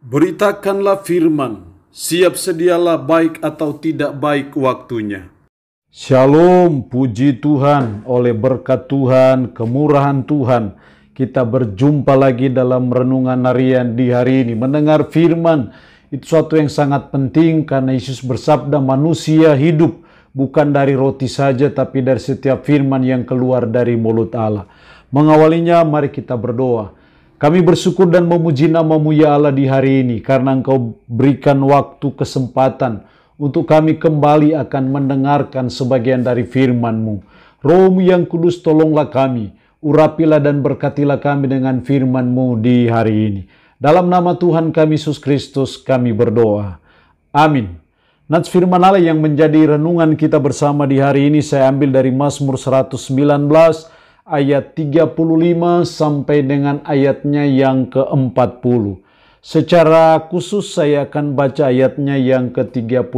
Beritakanlah firman, siap sedialah baik atau tidak baik waktunya. Shalom, puji Tuhan, oleh berkat Tuhan, kemurahan Tuhan, kita berjumpa lagi dalam renungan harian di hari ini. Mendengar firman, itu suatu yang sangat penting karena Yesus bersabda manusia hidup bukan dari roti saja, tapi dari setiap firman yang keluar dari mulut Allah. Mengawalinya, mari kita berdoa. Kami bersyukur dan memuji nama-Mu ya Allah di hari ini, karena Engkau berikan waktu kesempatan untuk kami kembali akan mendengarkan sebagian dari firman-Mu. Roh-Mu yang kudus, tolonglah kami, urapilah dan berkatilah kami dengan firman-Mu di hari ini. Dalam nama Tuhan kami Yesus Kristus kami berdoa. Amin. Nats firman Allah yang menjadi renungan kita bersama di hari ini saya ambil dari Mazmur 119 ayat 35 sampai dengan ayatnya yang ke-40. Secara khusus saya akan baca ayatnya yang ke-35.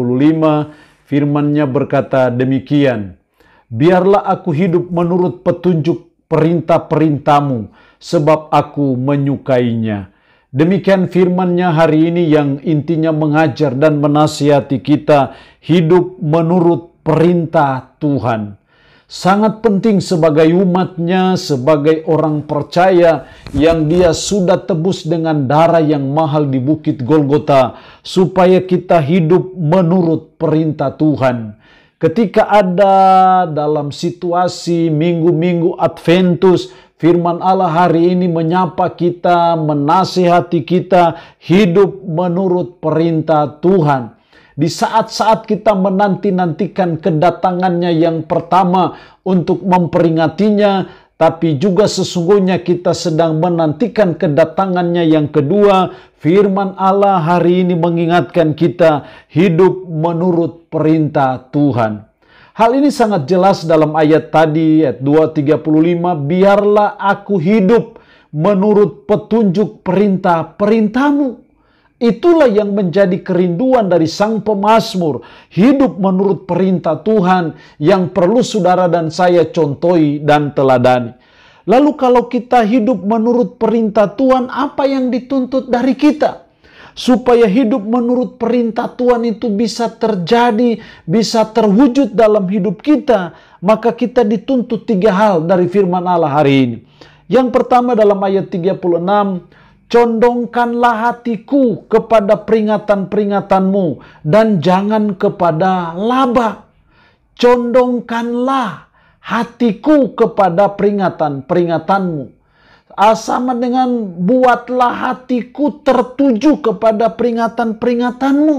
Firman-Nya berkata demikian. Biarlah aku hidup menurut petunjuk perintah-perintah-Mu, sebab aku menyukainya. Demikian firman-Nya hari ini yang intinya mengajar dan menasihati kita hidup menurut perintah Tuhan. Sangat penting sebagai umat-Nya, sebagai orang percaya yang Dia sudah tebus dengan darah yang mahal di Bukit Golgota, supaya kita hidup menurut perintah Tuhan. Ketika ada dalam situasi minggu-minggu Adventus, firman Allah hari ini menyapa kita, menasihati kita hidup menurut perintah Tuhan. Di saat-saat kita menanti-nantikan kedatangannya yang pertama untuk memperingatinya, tapi juga sesungguhnya kita sedang menantikan kedatangannya yang kedua. Firman Allah hari ini mengingatkan kita hidup menurut perintah Tuhan. Hal ini sangat jelas dalam ayat tadi, ayat 2:35, biarlah aku hidup menurut petunjuk perintah-perintah-Mu. Itulah yang menjadi kerinduan dari sang pemazmur, hidup menurut perintah Tuhan yang perlu saudara dan saya contohi dan teladani. Lalu kalau kita hidup menurut perintah Tuhan, apa yang dituntut dari kita? Supaya hidup menurut perintah Tuhan itu bisa terjadi, bisa terwujud dalam hidup kita, maka kita dituntut 3 hal dari firman Allah hari ini. Yang pertama dalam ayat 36, condongkanlah hatiku kepada peringatan-peringatan-Mu dan jangan kepada laba. Condongkanlah hatiku kepada peringatan-peringatan-Mu. Sama dengan buatlah hatiku tertuju kepada peringatan-peringatan-Mu.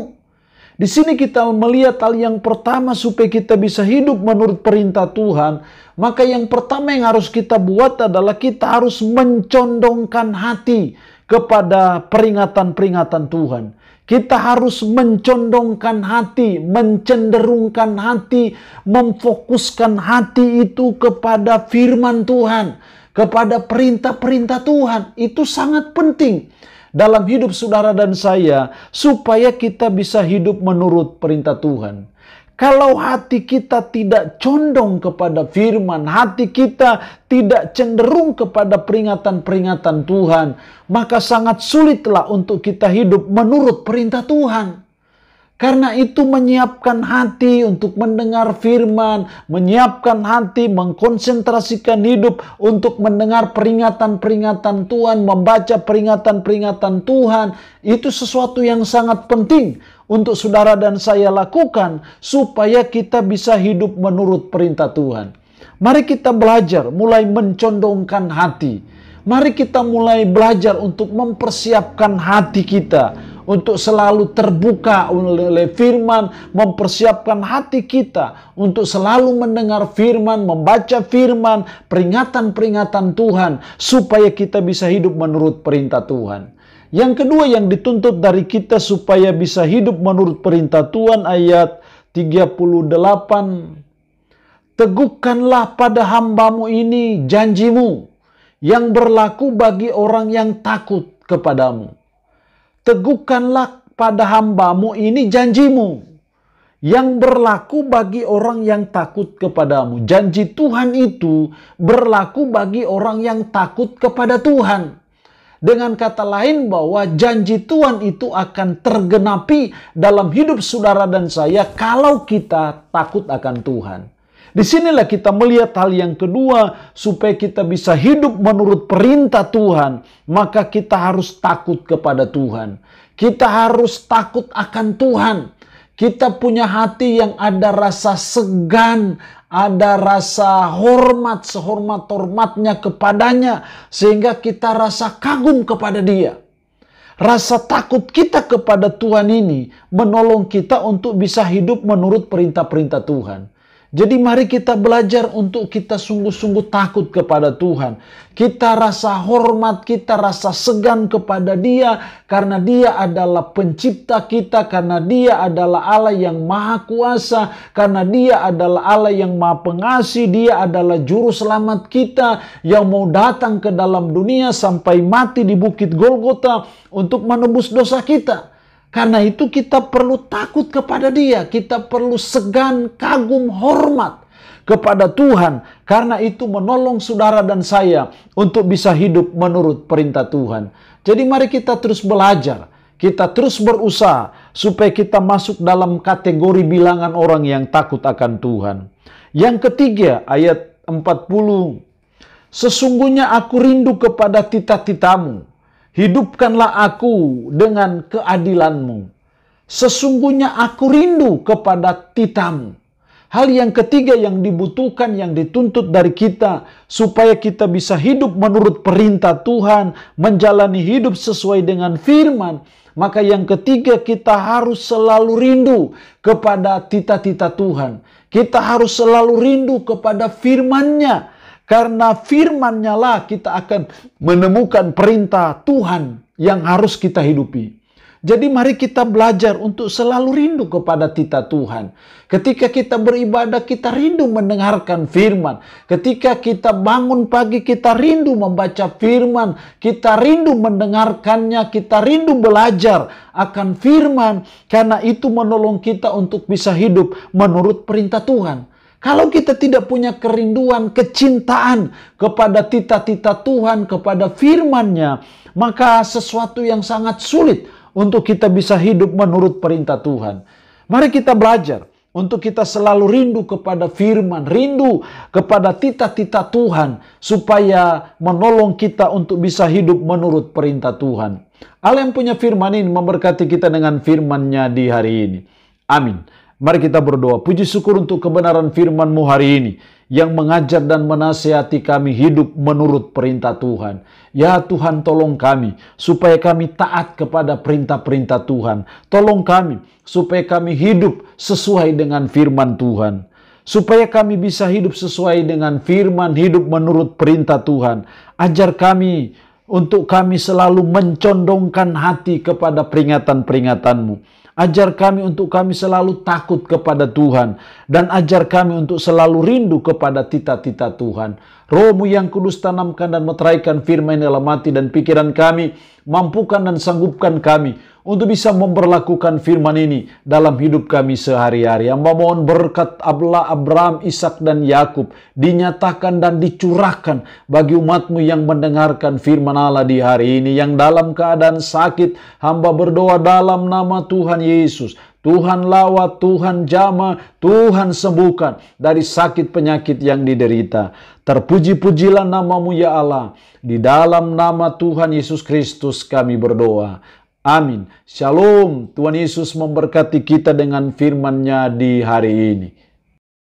Di sini kita melihat hal yang pertama supaya kita bisa hidup menurut perintah Tuhan. Maka yang pertama yang harus kita buat adalah kita harus mencondongkan hati kepada peringatan-peringatan Tuhan. Kita harus mencondongkan hati, mencenderungkan hati, memfokuskan hati itu kepada firman Tuhan, kepada perintah-perintah Tuhan. Itu sangat penting dalam hidup saudara dan saya, supaya kita bisa hidup menurut perintah Tuhan. Kalau hati kita tidak condong kepada firman, hati kita tidak cenderung kepada peringatan-peringatan Tuhan, maka sangat sulitlah untuk kita hidup menurut perintah Tuhan. Karena itu menyiapkan hati untuk mendengar firman, menyiapkan hati, mengkonsentrasikan hidup untuk mendengar peringatan-peringatan Tuhan, membaca peringatan-peringatan Tuhan, itu sesuatu yang sangat penting untuk saudara dan saya lakukan supaya kita bisa hidup menurut perintah Tuhan. Mari kita belajar mulai mencondongkan hati. Mari kita mulai belajar untuk mempersiapkan hati kita untuk selalu terbuka oleh firman, mempersiapkan hati kita untuk selalu mendengar firman, membaca firman, peringatan-peringatan Tuhan, supaya kita bisa hidup menurut perintah Tuhan. Yang kedua yang dituntut dari kita supaya bisa hidup menurut perintah Tuhan, ayat 38. Teguhkanlah pada hamba-Mu ini janji-Mu yang berlaku bagi orang yang takut kepadamu. Teguhkanlah pada hamba-Mu ini janji-Mu yang berlaku bagi orang yang takut kepadamu. Janji Tuhan itu berlaku bagi orang yang takut kepada Tuhan. Dengan kata lain bahwa janji Tuhan itu akan tergenapi dalam hidup saudara dan saya kalau kita takut akan Tuhan. Disinilah kita melihat hal yang kedua, supaya kita bisa hidup menurut perintah Tuhan, maka kita harus takut kepada Tuhan. Kita harus takut akan Tuhan. Kita punya hati yang ada rasa segan, ada rasa hormat, sehormat-hormatnya kepadanya, sehingga kita rasa kagum kepada Dia. Rasa takut kita kepada Tuhan ini menolong kita untuk bisa hidup menurut perintah-perintah Tuhan. Jadi mari kita belajar untuk kita sungguh-sungguh takut kepada Tuhan. Kita rasa hormat, kita rasa segan kepada Dia, karena Dia adalah pencipta kita, karena Dia adalah Allah yang maha kuasa, karena Dia adalah Allah yang maha pengasih, Dia adalah juru selamat kita yang mau datang ke dalam dunia sampai mati di bukit Golgota untuk menebus dosa kita. Karena itu kita perlu takut kepada Dia. Kita perlu segan, kagum, hormat kepada Tuhan. Karena itu menolong saudara dan saya untuk bisa hidup menurut perintah Tuhan. Jadi mari kita terus belajar. Kita terus berusaha supaya kita masuk dalam kategori bilangan orang yang takut akan Tuhan. Yang ketiga, ayat 40. Sesungguhnya aku rindu kepada tita-titamu. Hidupkanlah aku dengan keadilanmu. Sesungguhnya aku rindu kepada titamu. Hal yang ketiga yang dibutuhkan, yang dituntut dari kita, supaya kita bisa hidup menurut perintah Tuhan, menjalani hidup sesuai dengan firman, maka yang ketiga kita harus selalu rindu kepada tita-tita Tuhan. Kita harus selalu rindu kepada firman-Nya. Karena firman-Nya lah kita akan menemukan perintah Tuhan yang harus kita hidupi. Jadi mari kita belajar untuk selalu rindu kepada tita Tuhan. Ketika kita beribadah, kita rindu mendengarkan firman. Ketika kita bangun pagi, kita rindu membaca firman. Kita rindu mendengarkannya, kita rindu belajar akan firman. Karena itu menolong kita untuk bisa hidup menurut perintah Tuhan. Kalau kita tidak punya kerinduan, kecintaan kepada tita-tita Tuhan, kepada firman-Nya, maka sesuatu yang sangat sulit untuk kita bisa hidup menurut perintah Tuhan. Mari kita belajar untuk kita selalu rindu kepada firman, rindu kepada tita-tita Tuhan, supaya menolong kita untuk bisa hidup menurut perintah Tuhan. Allah yang punya firman ini memberkati kita dengan firman-Nya di hari ini. Amin. Mari kita berdoa. Puji syukur untuk kebenaran firman-Mu hari ini, yang mengajar dan menasihati kami hidup menurut perintah Tuhan. Ya Tuhan, tolong kami supaya kami taat kepada perintah-perintah Tuhan. Tolong kami supaya kami hidup sesuai dengan firman Tuhan. Supaya kami bisa hidup sesuai dengan firman, hidup menurut perintah Tuhan. Ajar kami untuk kami selalu mencondongkan hati kepada peringatan-peringatan-Mu. Ajar kami untuk kami selalu takut kepada Tuhan. Dan ajar kami untuk selalu rindu kepada tita-tita Tuhan. Roh-Mu yang kudus tanamkan dan meteraikan firman dalam hati dan pikiran kami. Mampukan dan sanggupkan kami untuk bisa memperlakukan firman ini dalam hidup kami sehari-hari. Hamba mohon berkat Allah, Abraham, Ishak dan Yakub dinyatakan dan dicurahkan bagi umat-Mu yang mendengarkan firman Allah di hari ini. Yang dalam keadaan sakit, hamba berdoa dalam nama Tuhan Yesus. Tuhan lawat, Tuhan jamah, Tuhan sembuhkan dari sakit penyakit yang diderita. Terpuji-pujilah nama-Mu ya Allah. Di dalam nama Tuhan Yesus Kristus kami berdoa. Amin. Shalom. Tuhan Yesus memberkati kita dengan firman-Nya di hari ini.